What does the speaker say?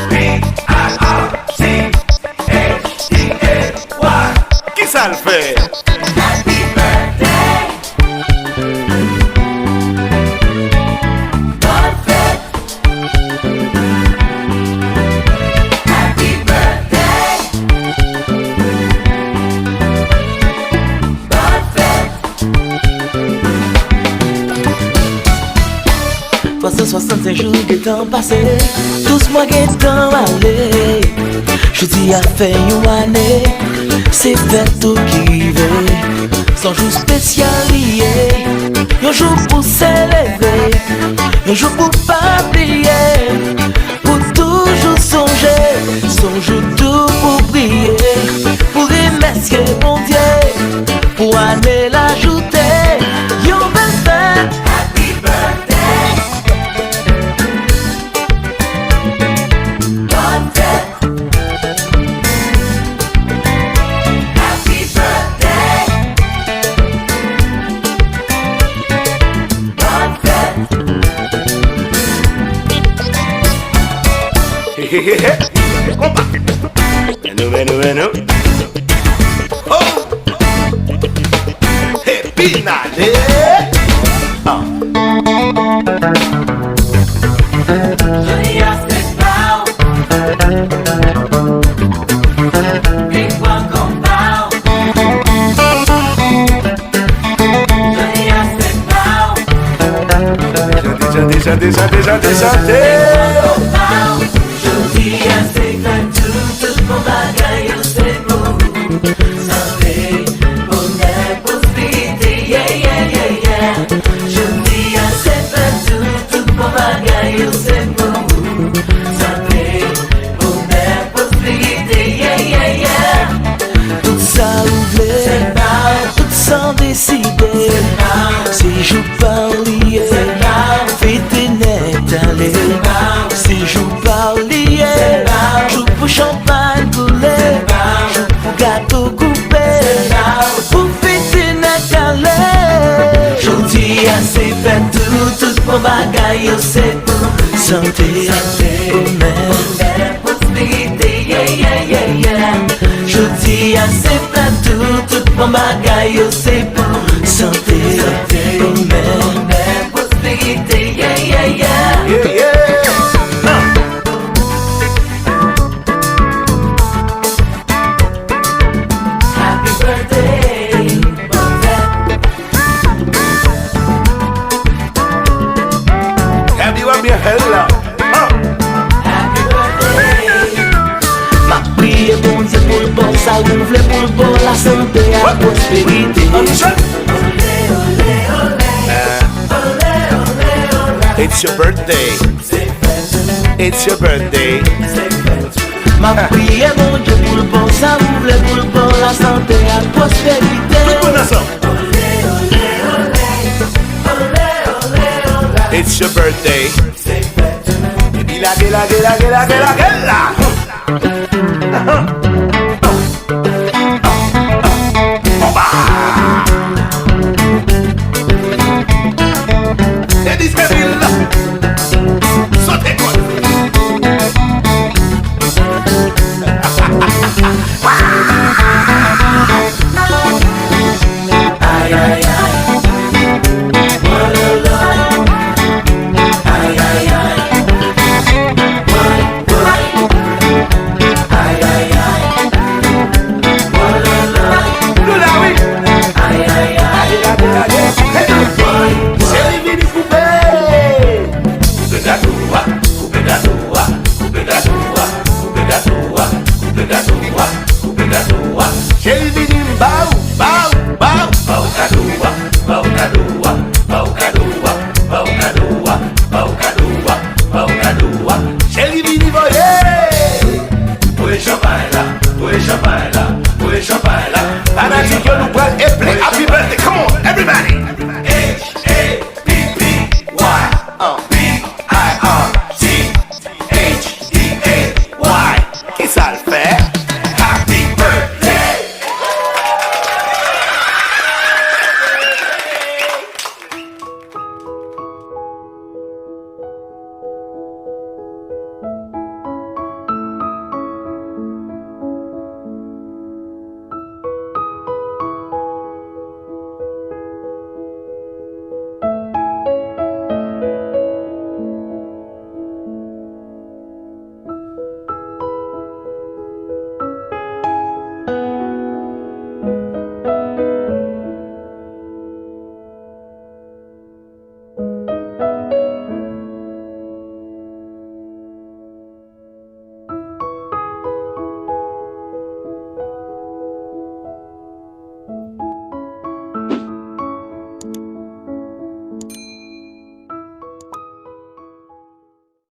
P-I-R-C-H-D-A-Y. Qui ça le fait? Happy birthday. Bonne fête. Happy birthday. Bonne fête. 365 jours que temps passé, tous mois que temps allé. Je dis à fait une année, c'est fête tout qui veut. Sans jour spécial lié, un jour pour s'élever, un jour pour pas oublier, pour toujours songer, son jour tout pour briller, pour remercier mon Dieu, pour année l'ajouter, yon belle fête. Happy birthday. Bonne fête. Happy birthday. Bonne fête. Compa. Bueno. Oh. Pinade. Johnny Austin Bow. Big one come bow. Johnny Austin Bow. Chantez. Jodi a se fèt tout mon bagay yo se mou. Santé, bonheur, prospérité, yeah. Jodi a se fèt tout mon bagay yo se mou. Santé, bonheur, prospérité, yeah. Tout ça ouvré, tout sans décider, si je parlier, fête net aller, si je parlier, joue pour champagne couler, joue pour gâteau coupé, pour fête net aller. Jodi a c'est fait tout mon bagay yo c'est pour santé, bonheur, Prospérité, yeah. jodi a c'est fait tout mon bagay yo c'est pour santé, bonheur. Prospérité, yeah. Yeah. Happy birthday, bonne fête. Have you ever hella? Happy birthday. Ma prière bon Dieu pour le bon, ça ouvre pour le bon, la santé, la prospérité. It's your birthday. It's your birthday. Ma prière bon Dieu pour le bon, ça ouvre pour le bon, la santé, la prospérité. Bon ensemble. It's your birthday. Gela. Ladies, saute quoi. Happy birthday, come on, everybody.